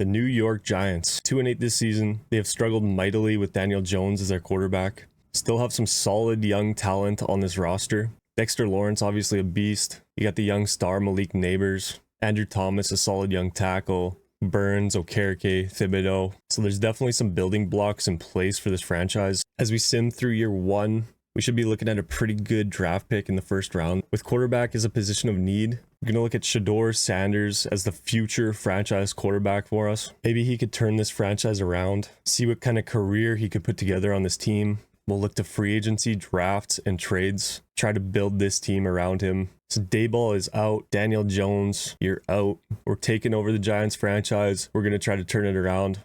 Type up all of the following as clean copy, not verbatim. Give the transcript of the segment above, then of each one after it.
The New York Giants, 2-8 this season. They have struggled mightily with Daniel Jones as their quarterback. Still have some solid young talent on this roster. Dexter Lawrence, obviously a beast. You got the young star Malik Neighbors. Andrew Thomas, a solid young tackle. Burns, Okereke, Thibodeau. So there's definitely some building blocks in place for this franchise. As we sim through year one, we should be looking at a pretty good draft pick in the first round. With quarterback as a position of need, we're going to look at Shedeur Sanders as the future franchise quarterback for us. Maybe he could turn this franchise around, see what kind of career he could put together on this team. We'll look to free agency, drafts, and trades. Try to build this team around him. So Dayball is out. Daniel Jones, you're out. We're taking over the Giants franchise. We're going to try to turn it around.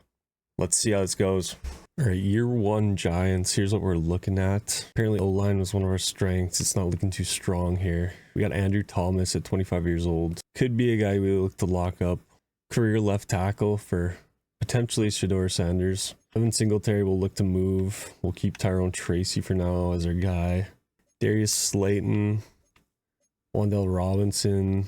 Let's see how this goes. All right, year one Giants. Here's what we're looking at. Apparently O-line was one of our strengths. It's not looking too strong here. We got Andrew Thomas at 25 years old. Could be a guy we look to lock up. Career left tackle for potentially Shedeur Sanders. Evan Singletary will look to move. We'll keep Tyrone Tracy for now as our guy. Darius Slayton. Wandale Robinson.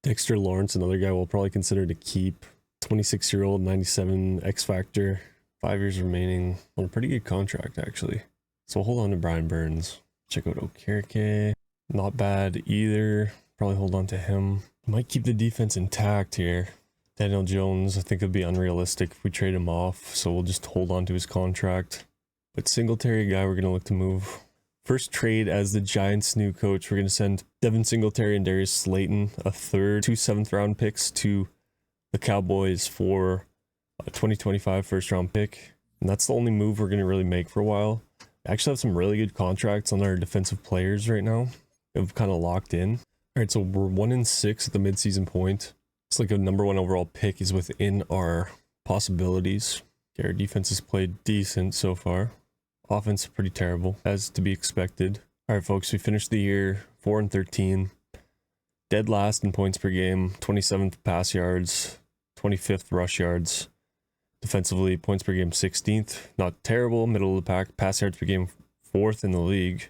Dexter Lawrence, another guy we'll probably consider to keep. 26-year-old, 97 X Factor. 5 years remaining on a pretty good contract, actually. So we'll hold on to Brian Burns. Check out Okereke. Not bad either. Probably hold on to him. Might keep the defense intact here. Daniel Jones, I think it'd be unrealistic if we trade him off, so we'll just hold on to his contract. But Singletary, guy we're going to look to move. First trade as the Giants' new coach, we're going to send Devin Singletary and Darius Slayton, a third, 2 7th-round picks to the Cowboys for a 2025 first-round pick. And that's the only move we're going to really make for a while. We actually have some really good contracts on our defensive players right now. We've kind of locked in. All right, so we're 1-6 at the midseason point. It's like a number 1 overall pick is within our possibilities. Okay, our defense has played decent so far. Offense pretty terrible, as to be expected. All right, folks, we finished the year 4-13. Dead last in points per game, 27th pass yards, 25th rush yards. Defensively, points per game 16th. Not terrible, middle of the pack. Pass yards per game 4th in the league.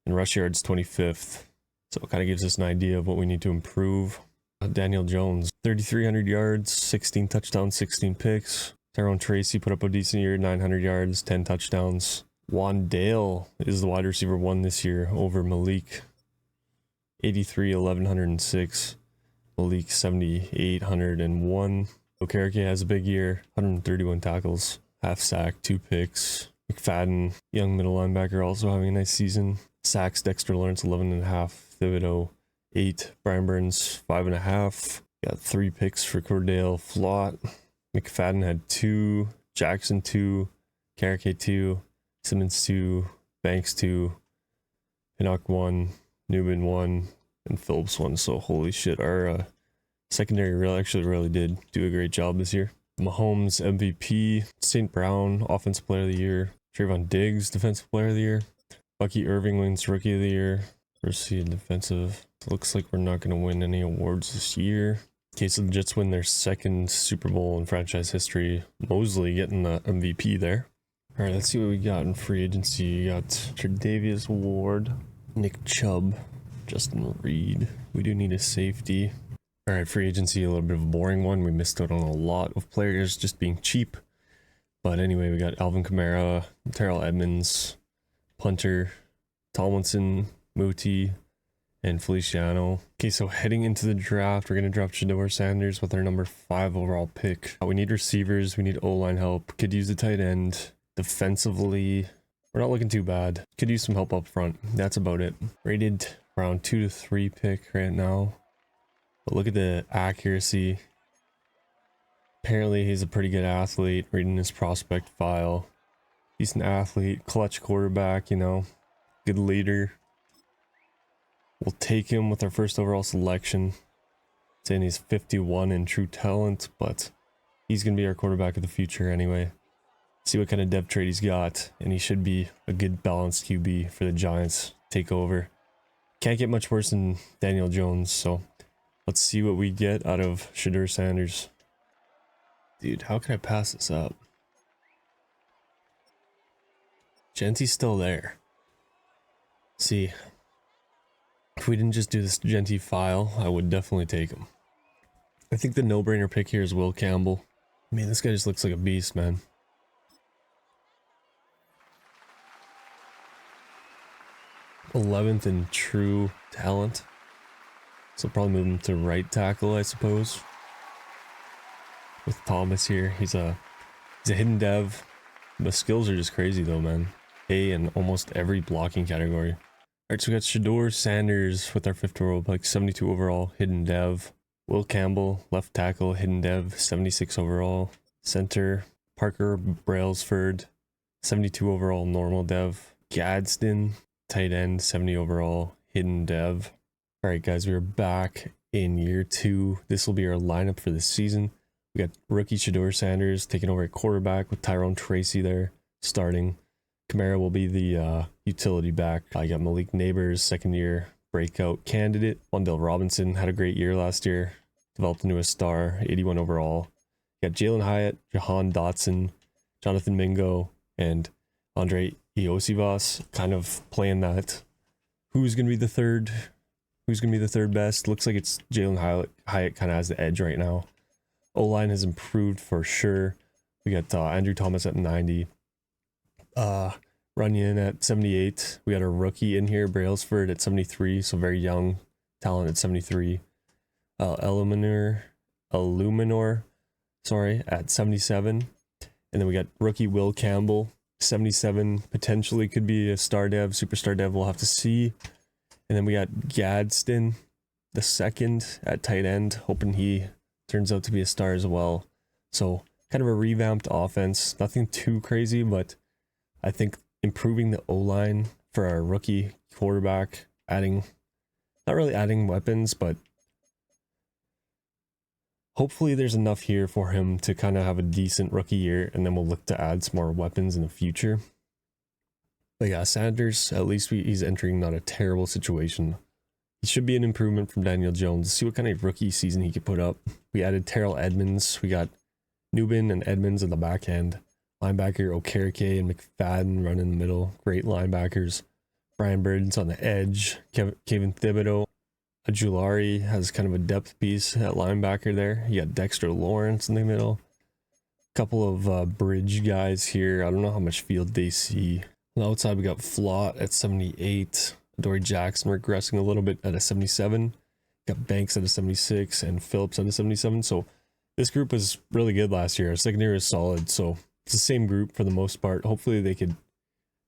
And rush yards 25th. So it kind of gives us an idea of what we need to improve. Daniel Jones, 3,300 yards, 16 touchdowns, 16 picks. Tyrone Tracy put up a decent year, 900 yards, 10 touchdowns. Wandale is the wide receiver 1 this year over Malik. 83, 1,106. Malik, 7,801. Okereke has a big year, 131 tackles, half sack, 2 picks. McFadden, young middle linebacker, also having a nice season. Sacks, Dexter Lawrence, 11.5. Thibodeau, 8. Brian Burns, 5.5. Got 3 picks for Cordell Flott. McFadden had 2. Jackson, 2. Okereke, 2. Simmons, 2. Banks, 2. Pinnock, 1. Newman, 1. And Phillips, 1. So holy shit, our secondary really did do a great job this year. Mahomes, MVP. St. Brown, Offensive Player of the Year. Trayvon Diggs, Defensive Player of the Year. Bucky Irving wins Rookie of the Year. Mercy defensive. It looks like we're not going to win any awards this year. Okay, so the Jets win their 2nd Super Bowl in franchise history. Mosley getting the MVP there. All right, let's see what we got in free agency. You got Tre'Davious Ward, Nick Chubb, Justin Reed. We do need a safety. All right, free agency, a little bit of a boring one. We missed out on a lot of players just being cheap. But anyway, we got Alvin Kamara, Terrell Edmonds, Punter, Tomlinson, Muti, and Feliciano. Okay, so heading into the draft, we're going to draft Shedeur Sanders with our number 5 overall pick. We need receivers. We need O-line help. Could use a tight end. Defensively, we're not looking too bad. Could use some help up front. That's about it. Rated around 2 to 3 pick right now. But look at the accuracy. Apparently, he's a pretty good athlete. Reading his prospect file. Decent athlete. Clutch quarterback, you know. Good leader. We'll take him with our first overall selection. Saying he's 51 in true talent, but he's going to be our quarterback of the future anyway. See what kind of depth trade he's got, and he should be a good balanced QB for the Giants to take over. Can't get much worse than Daniel Jones, so let's see what we get out of Shedeur Sanders. Dude, how can I pass this up? Genty's still there. See, if we didn't just do this Genty file, I would definitely take him. I think the no-brainer pick here is Will Campbell. I mean, this guy just looks like a beast, man. '11th in true talent. So probably move him to right tackle, I suppose. With Thomas here, he's a hidden dev. The skills are just crazy though, man. A in almost every blocking category. Alright, so we got Shedeur Sanders with our 5th overall pick, 72 overall, hidden dev. Will Campbell, left tackle, hidden dev, 76 overall. Center, Parker Brailsford, 72 overall, normal dev. Gadsden, tight end, 70 overall, hidden dev. Alright guys, we are back in year 2. This will be our lineup for this season. We got rookie Shedeur Sanders taking over at quarterback with Tyrone Tracy there starting. Kamara will be the utility back. I got Malik Neighbors, 2nd year breakout candidate. Wandale Robinson had a great year last year. Developed into a star, 81 overall. Got Jalen Hyatt, Jahan Dotson, Jonathan Mingo, and Andre Iosivas kind of playing that. Who's going to be the third? Who's going to be the third best? Looks like it's Jalen Hyatt kind of has the edge right now. O-line has improved for sure. We got Andrew Thomas at 90. Runyon at 78. We got a rookie in here, Brailsford at 73. So very young talent at 73. Illuminor, sorry, at 77. And then we got rookie Will Campbell, 77. Potentially could be a star dev, superstar dev. We'll have to see. And then we got Gadsden, the 2nd at tight end, hoping he turns out to be a star as well. So kind of a revamped offense. Nothing too crazy, but I think improving the O-line for our rookie quarterback, not really adding weapons, but hopefully there's enough here for him to kind of have a decent rookie year, and then we'll look to add some more weapons in the future. But yeah, Sanders, at least he's entering not a terrible situation. He should be an improvement from Daniel Jones. See what kind of rookie season he could put up. We added Terrell Edmonds. We got Newbin and Edmonds in the back end. Linebacker Okereke and McFadden run in the middle. Great linebackers. Brian Burden's on the edge. Kevin Thibodeau. Ajulari has kind of a depth piece at linebacker there. You got Dexter Lawrence in the middle. Couple of bridge guys here. I don't know how much field they see. On the outside, we got Flott at 78. Dory Jackson regressing a little bit at a 77. Got Banks at a 76 and Phillips at a 77. So this group was really good last year. Our secondary is solid. So it's the same group for the most part. Hopefully they could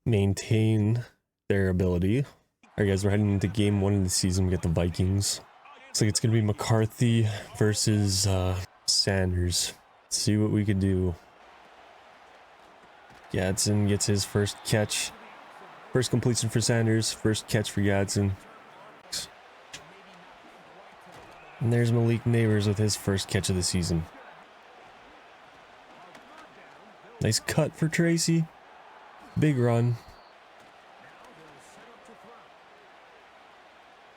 maintain their ability. All right, guys, we're heading into game 1 of the season. We got the Vikings. Looks like it's going to be McCarthy versus Sanders. Let's see what we could do. Gadsden gets his first catch. First completion for Sanders. First catch for Gadsden. And there's Malik Neighbors with his first catch of the season. Nice cut for Tracy. Big run.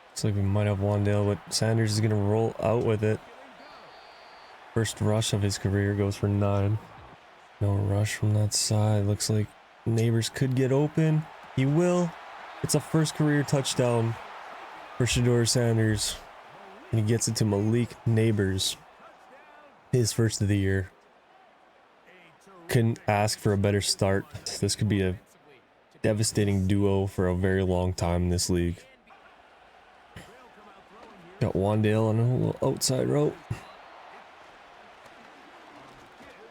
Looks like we might have Wandale, but Sanders is going to roll out with it. First rush of his career goes for 9. No rush from that side. Looks like Neighbors could get open. He will. It's a first career touchdown for Shedeur Sanders. And he gets it to Malik Neighbors. His first of the year. Couldn't ask for a better start. This could be a devastating duo for a very long time in this league. Got Wandale on a little outside route.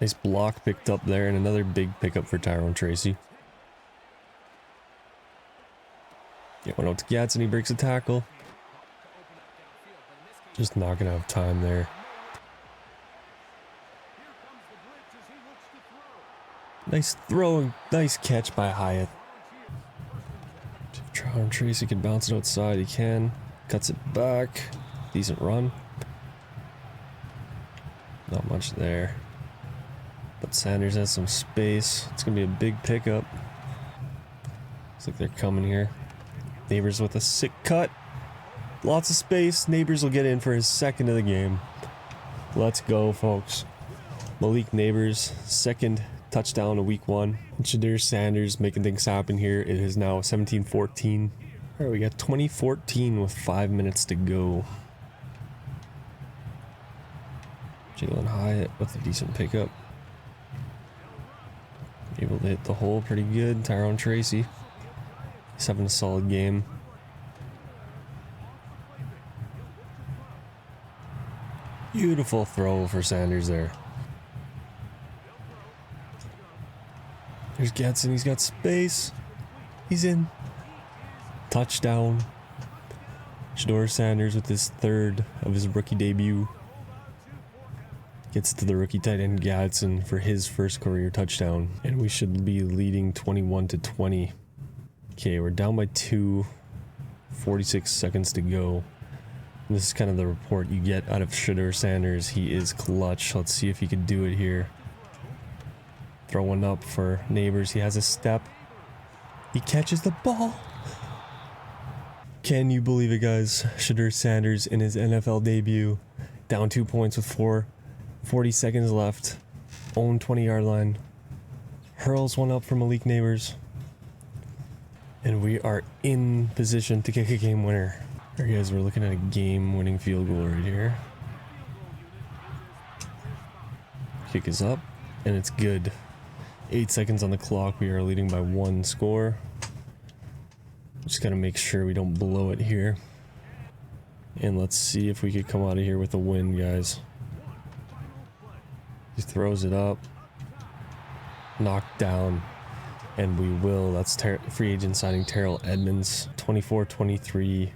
Nice block picked up there, and another big pickup for Tyrone Tracy. Get one out to Gadsden, he breaks a tackle. Just not gonna have time there. Nice throw and nice catch by Hyatt. If Tyrone Tracy can bounce it outside, he can. Cuts it back. Decent run. Not much there. But Sanders has some space. It's going to be a big pickup. Looks like they're coming here. Neighbors with a sick cut. Lots of space. Neighbors will get in for his second of the game. Let's go, folks. Malik Neighbors, second touchdown of week 1. And Shedeur Sanders making things happen here. It is now 17-14. All right, we got 2014 with 5 minutes to go. Jalen Hyatt with a decent pickup. Able to hit the hole pretty good. Tyrone Tracy. He's having a solid game. Beautiful throw for Sanders there. There's Getson. He's got space. He's in. Touchdown. Shedeur Sanders with his third of his rookie debut. Gets to the rookie tight end Gadsden for his first career touchdown. And we should be leading 21-20. Okay, we're down by 2. 46 seconds to go. And this is kind of the report you get out of Shedeur Sanders. He is clutch. Let's see if he can do it here. Throw one up for Neighbors. He has a step. He catches the ball. Can you believe it, guys? Shedeur Sanders in his NFL debut. Down 2 points with 40 seconds left. Own 20-yard line. Hurls one up for Malik Neighbors. And we are in position to kick a game winner. All right, guys, we're looking at a game-winning field goal right here. Kick is up, and it's good. 8 seconds on the clock. We are leading by 1 score. Just gotta make sure we don't blow it here. And let's see if we could come out of here with a win, guys. He throws it up. Knocked down. And we will. That's free agent signing Terrell Edmonds. 24-23.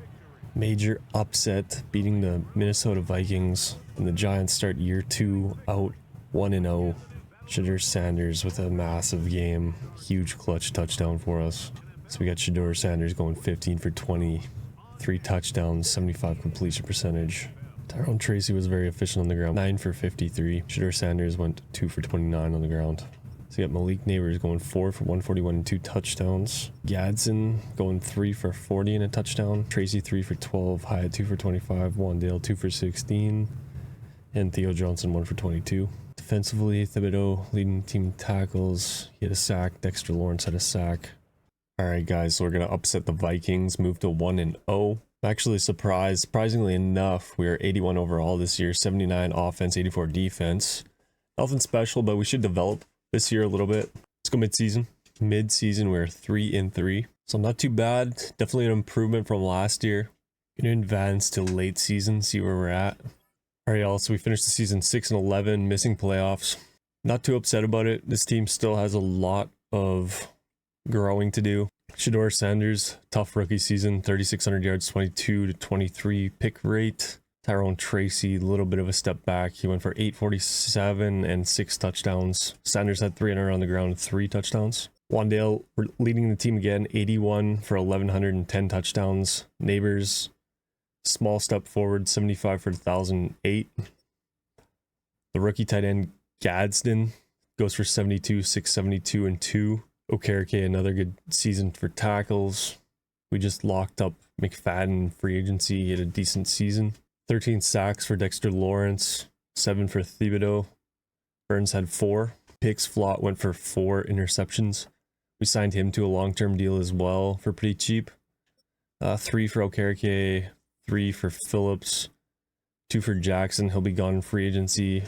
Major upset, beating the Minnesota Vikings. And the Giants start year 2 out 1-0. Shedeur Sanders with a massive game. Huge clutch touchdown for us. So we got Shedeur Sanders going 15 for 20. 3 touchdowns, 75 completion percentage. Tyrone Tracy was very efficient on the ground. 9 for 53. Shedeur Sanders went 2 for 29 on the ground. So you got Malik Neighbors going 4 for 141 and 2 touchdowns. Gadsden going 3 for 40 and a touchdown. Tracy 3 for 12. Hyatt 2 for 25. Wandale 2 for 16. And Theo Johnson 1 for 22. Defensively, Thibodeau leading team tackles. He had a sack. Dexter Lawrence had a sack. Alright guys, so we're going to upset the Vikings. Move to 1-0. I'm actually surprised. Surprisingly enough, we are 81 overall this year. 79 offense, 84 defense. Nothing special, but we should develop this year a little bit. Let's go mid-season. Mid-season, we're 3-3. So not too bad. Definitely an improvement from last year. Going to advance to late season, see where we're at. All right, y'all. So we finished the season 6-11, missing playoffs. Not too upset about it. This team still has a lot of growing to do. Shedeur Sanders, tough rookie season, 3,600 yards, 22-23 pick rate. Tyrone Tracy, a little bit of a step back. He went for 847 and 6 touchdowns. Sanders had 300 on the ground, 3 touchdowns. Wandale leading the team again, 81 for 1,110 touchdowns. Neighbors, small step forward, 75 for 1,008. The rookie tight end Gadsden goes for 72, 672 and 2. Okereke, another good season for tackles. We just locked up McFadden free agency. He had a decent season. 13 sacks for Dexter Lawrence, 7 for Thibodeau. Burns had 4. Picks Flott went for 4 interceptions. We signed him to a long-term deal as well for pretty cheap. 3 for Okereke, 3 for Phillips, 2 for Jackson. He'll be gone in free agency.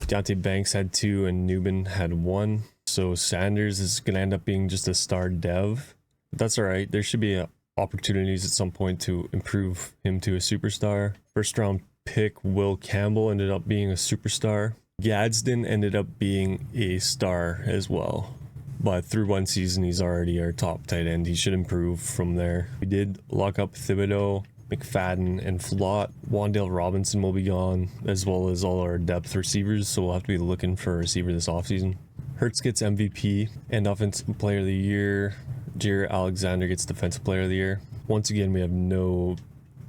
Deontay Banks had 2 and Newman had 1. So Sanders is going to end up being just a star dev. But that's all right. There should be opportunities at some point to improve him to a superstar. First round pick Will Campbell ended up being a superstar. Gadsden ended up being a star as well. But through 1 season, he's already our top tight end. He should improve from there. We did lock up Thibodeau, McFadden, and Flott. Wandale Robinson will be gone, as well as all our depth receivers. So we'll have to be looking for a receiver this offseason. Hurts gets MVP and Offensive Player of the Year. Jair Alexander gets Defensive Player of the Year. Once again, we have no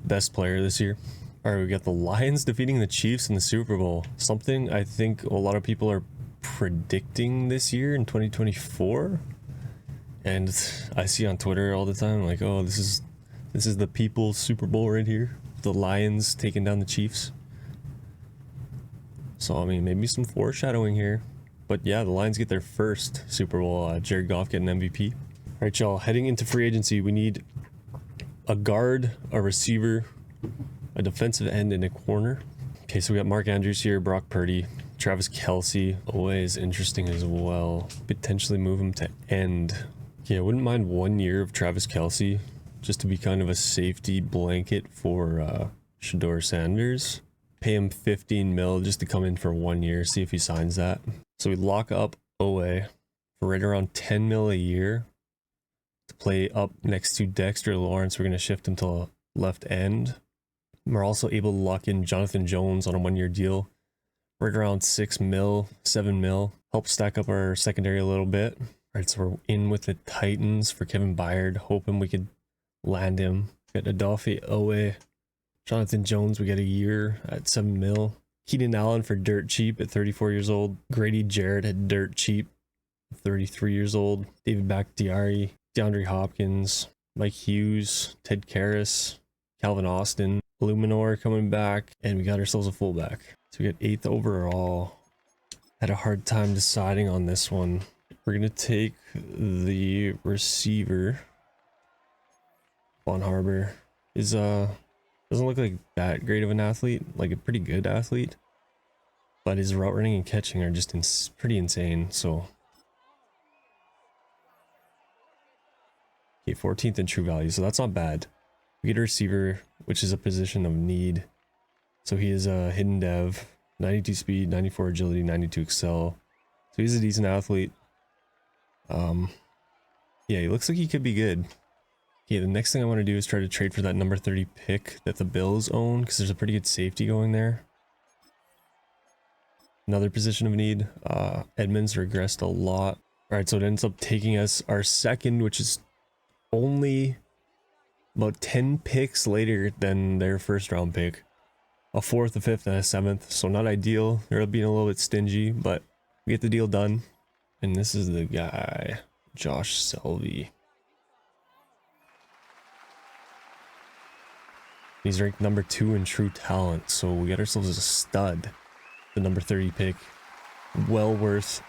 best player this year. All right, we got the Lions defeating the Chiefs in the Super Bowl. Something I think a lot of people are predicting this year in 2024. And I see on Twitter all the time, like, oh, this is the people's Super Bowl right here. The Lions taking down the Chiefs. So, I mean, maybe some foreshadowing here. But yeah, the Lions get their first Super Bowl. Jared Goff getting MVP. All right, y'all, heading into free agency, we need a guard, a receiver, a defensive end, and a corner. Okay, so we got Mark Andrews here, Brock Purdy, Travis Kelce. OA is interesting as well. Potentially move him to end. Yeah, I wouldn't mind 1 year of Travis Kelce just to be kind of a safety blanket for Shedeur Sanders. Pay him 15 mil just to come in for 1 year, see if he signs that. So we lock up OA for right around 10 mil a year to play up next to Dexter Lawrence. We're going to shift him to left end. We're also able to lock in Jonathan Jones on a 1 year deal, right around 6 mil, 7 mil. Help stack up our secondary a little bit. All right, so we're in with the Titans for Kevin Byard, hoping we could land him. Got Adolphe Owe, Jonathan Jones, we got a year at 7 mil. Keenan Allen for dirt cheap at 34 years old. Grady Jarrett at dirt cheap, 33 years old. David Bakhtiari, DeAndre Hopkins, Mike Hughes, Ted Karras, Calvin Austin, Illuminor coming back, and we got ourselves a fullback. So we got 8th overall. Had a hard time deciding on this one. We're gonna take the receiver. Von Harbor is doesn't look like that great of an athlete, like a pretty good athlete, but his route running and catching are just pretty insane. So okay, 14th in true value, so that's not bad. We get a receiver, which is a position of need. So he is a hidden dev, 92 speed, 94 agility, 92 excel. So he's a decent athlete. Yeah, he looks like he could be good. Okay, the next thing I want to do is try to trade for that number 30 pick that the Bills own, because there's a pretty good safety going there. Another position of need. Edmonds regressed a lot. All right, so it ends up taking us our second, which is only about 10 picks later than their first round pick. A 4th, a 5th, and a 7th. So not ideal. They're being a little bit stingy, but we get the deal done. And this is the guy, Josh Selvey. He's ranked number 2 in true talent, so we got ourselves a stud. The number 30 pick. Well worth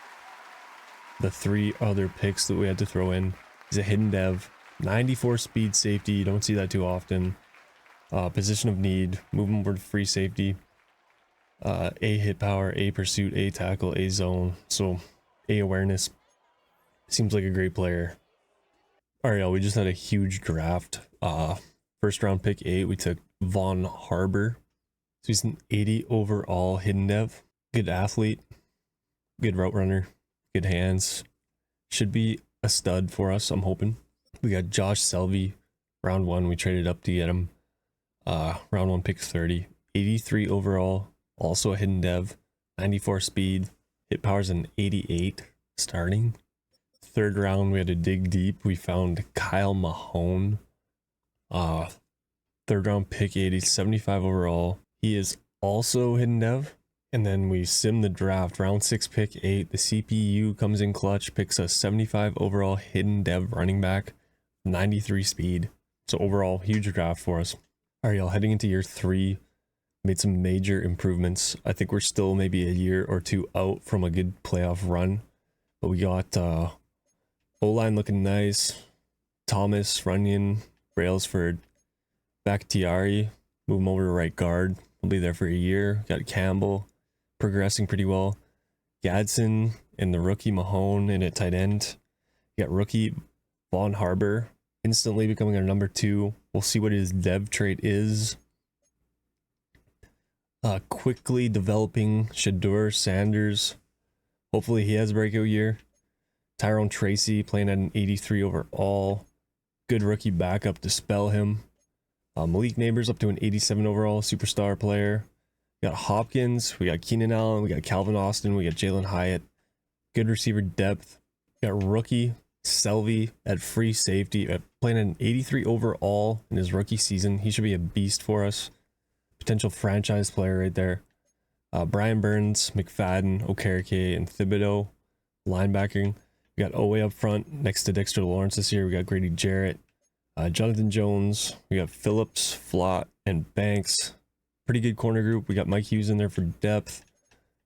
the 3 other picks that we had to throw in. He's a hidden dev. 94 speed safety, you don't see that too often. Position of need, move him over to free safety. A hit power, A pursuit, A tackle, A zone. So A awareness. Seems like a great player. Alright, we just had a huge draft. First round pick 8, we took Von Harbor. So he's an 80 overall hidden dev. Good athlete. Good route runner. Good hands. Should be a stud for us, I'm hoping. We got Josh Selvey. Round 1, we traded up to get him. Round 1 pick 30. 83 overall. Also a hidden dev. 94 speed. Hit power's an 88 starting. Third round, we had to dig deep. We found Kyle Mahone. Third round pick 80, 75 overall. He is also hidden dev. And then we sim the draft. Round 6 pick 8. The CPU comes in clutch, picks a 75 overall hidden dev running back, 93 speed. So overall, huge draft for us. Alright, y'all, heading into year 3. Made some major improvements. I think we're still maybe a year or 2 out from a good playoff run. But we got O-line looking nice. Thomas, Runyon, Brailsford, Bakhtiari, move him over to right guard. He'll be there for a year. Got Campbell, progressing pretty well. Gadsden and the rookie Mahone in at tight end. Got rookie Von Harbor, instantly becoming our number 2. We'll see what his dev trait is. Quickly developing Shedeur Sanders. Hopefully he has a breakout year. Tyrone Tracy playing at an 83 overall. Good rookie backup to spell him. Malik Neighbors up to an 87 overall, superstar player. We got Hopkins, we got Keenan Allen, we got Calvin Austin, we got Jalen Hyatt. Good receiver depth. We got rookie Selvey at free safety, playing an 83 overall in his rookie season. He should be a beast for us. Potential franchise player right there. Brian Burns, McFadden, Okereke, and Thibodeau. Linebacking. We got Owe up front next to Dexter Lawrence this year. We got Grady Jarrett. Jonathan Jones, we got Phillips, Flott, and Banks. Pretty good corner group. We got Mike Hughes in there for depth.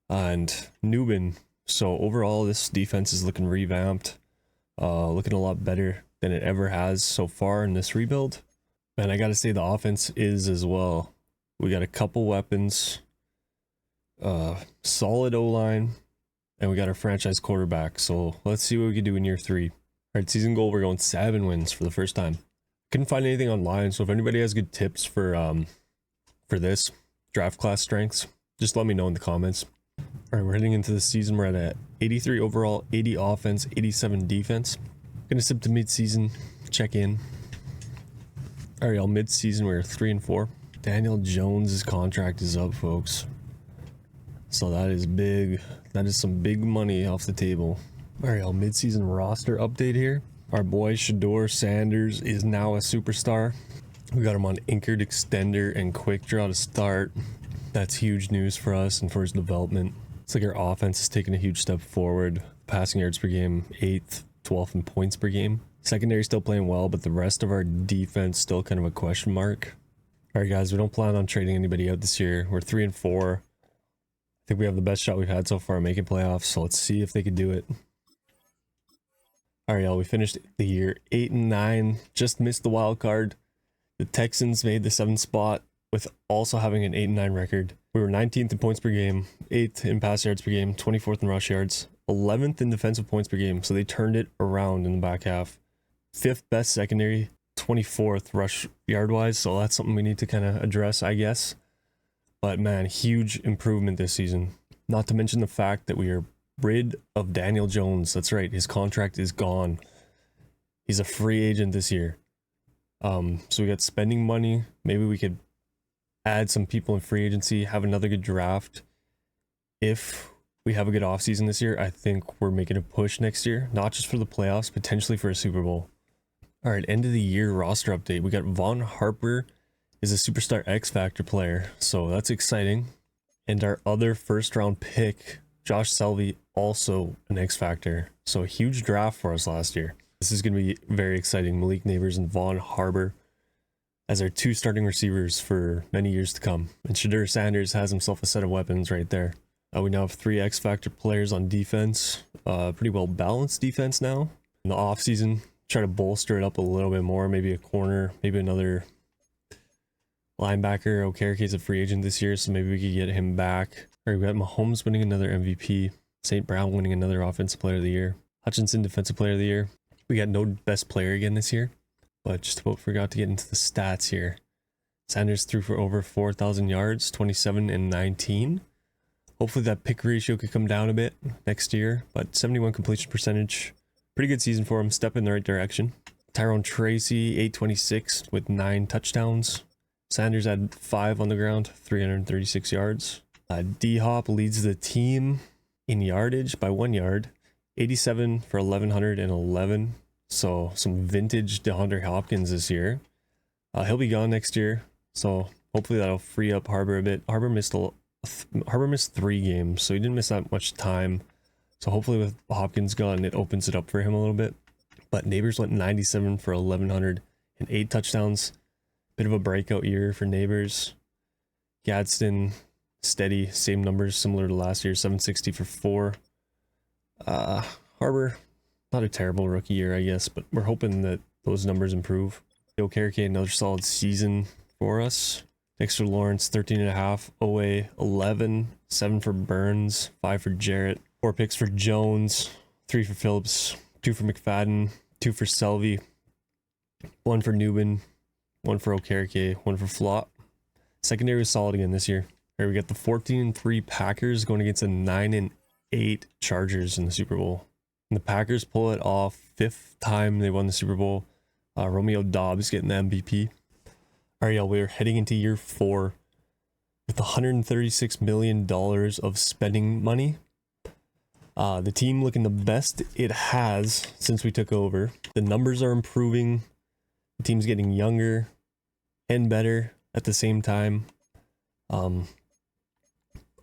And Newbin. So overall, this defense is looking revamped. Looking a lot better than it ever has so far in this rebuild. And I gotta say the offense is as well. We got a couple weapons. Solid O-line, and we got our franchise quarterback. So let's see what we can do in year 3. All right, season goal, we're going 7 wins for the first time. Couldn't find anything online, so if anybody has good tips for this draft class strengths, just let me know in the comments. All right, we're heading into the season. We're at a 83 overall, 80 offense, 87 defense. Gonna sip to mid-season, check in. All right, y'all, mid-season we're 3-4. Daniel Jones' contract is up, folks. So that is big. That is some big money off the table. All right, y'all, mid-season roster update here. Our boy Shedeur Sanders is now a superstar. We got him on anchored extender and quick draw to start. That's huge news for us and for his development. It's like our offense is taking a huge step forward. Passing yards per game, 8th, 12th in points per game. Secondary still playing well, but the rest of our defense still kind of a question mark. All right, guys, we don't plan on trading anybody out this year. We're 3-4. I think we have the best shot we've had so far making playoffs, so let's see if they could do it. All right, y'all, we finished the year 8-9, just missed the wild card. The Texans made the 7th spot with also having an 8-9 record. We were 19th in points per game, 8th in pass yards per game, 24th in rush yards, 11th in defensive points per game, so they turned it around in the back half. 5th best secondary, 24th rush yard wise, so that's something we need to kind of address, I guess. But man, huge improvement this season. Not to mention the fact that we are rid of Daniel Jones. That's right, his contract is gone. He's a free agent this year. So we got spending money. Maybe we could add some people in free agency, have another good draft. If we have a good offseason this year, I think we're making a push next year, not just for the playoffs, potentially for a Super Bowl. All right, end of the year roster update. We got Von Harper is a superstar X Factor player, so that's exciting. And our other first round pick, Josh Selby, also an X Factor. So a huge draft for us last year. This is going to be very exciting. Malik Neighbors and Von Harper as our 2 starting receivers for many years to come. And Shedeur Sanders has himself a set of weapons right there. We now have 3 X Factor players on defense. Pretty well balanced defense now. In the offseason, try to bolster it up a little bit more. Maybe a corner, maybe another linebacker. Okerke's a free agent this year, so maybe we could get him back. All right, we got Mahomes winning another MVP. St. Brown winning another Offensive Player of the Year. Hutchinson Defensive Player of the Year. We got no best player again this year, but just about forgot to get into the stats here. Sanders threw for over 4,000 yards, 27 and 19. Hopefully that pick ratio could come down a bit next year, but 71 completion percentage. Pretty good season for him, step in the right direction. Tyrone Tracy, 826 with 9 touchdowns. Sanders had 5 on the ground, 336 yards. D-Hop leads the team in yardage by 1 yard, 87 for 1,111. So some vintage DeAndre Hopkins this year. He'll be gone next year, so hopefully that'll free up Harbor a bit. Harbor missed 3 games, so he didn't miss that much time. So hopefully with Hopkins gone, it opens it up for him a little bit. But Neighbors went 97 for 1,108 touchdowns. Bit of a breakout year for Neighbors. Gadsden, steady, same numbers, similar to last year, 760 for 4. Harbor, not a terrible rookie year, I guess, but we're hoping that those numbers improve. Okereke, another solid season for us. Dexter Lawrence, 13.5. OA, 11. 7 for Burns. 5 for Jarrett. 4 picks for Jones. 3 for Phillips. 2 for McFadden. 2 for Selvey. 1 for Newman. 1 for Okereke. 1 for Flott. Secondary was solid again this year. Here we got the 14-3 Packers going against the 9-8 Chargers in the Super Bowl. And the Packers pull it off. 5th time they won the Super Bowl. Romeo Dobbs getting the MVP. All right, y'all, we're heading into year 4 with $136 million of spending money. The team looking the best it has since we took over. The numbers are improving. The team's getting younger and better at the same time.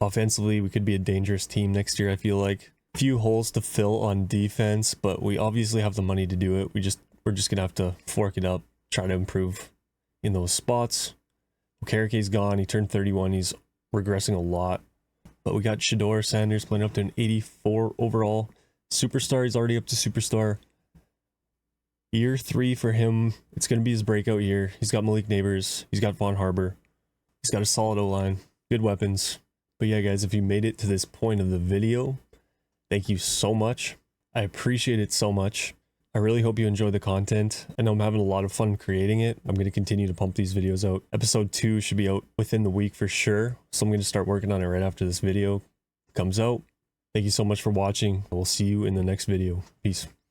Offensively, we could be a dangerous team next year, I feel like. Few holes to fill on defense, but we obviously have the money to do it. We're just gonna have to fork it up, try to improve in those spots. Okereke's gone. He turned 31. He's regressing a lot. But we got Shedeur Sanders playing up to an 84 overall. Superstar, he's already up to superstar. Year 3 for him. It's going to be his breakout year. He's got Malik Neighbors. He's got Von Harper. He's got a solid O-line. Good weapons. But yeah, guys, if you made it to this point of the video, thank you so much. I appreciate it so much. I really hope you enjoy the content. I know I'm having a lot of fun creating it. I'm going to continue to pump these videos out. Episode 2 should be out within the week for sure. So I'm going to start working on it right after this video comes out. Thank you so much for watching. We'll see you in the next video. Peace.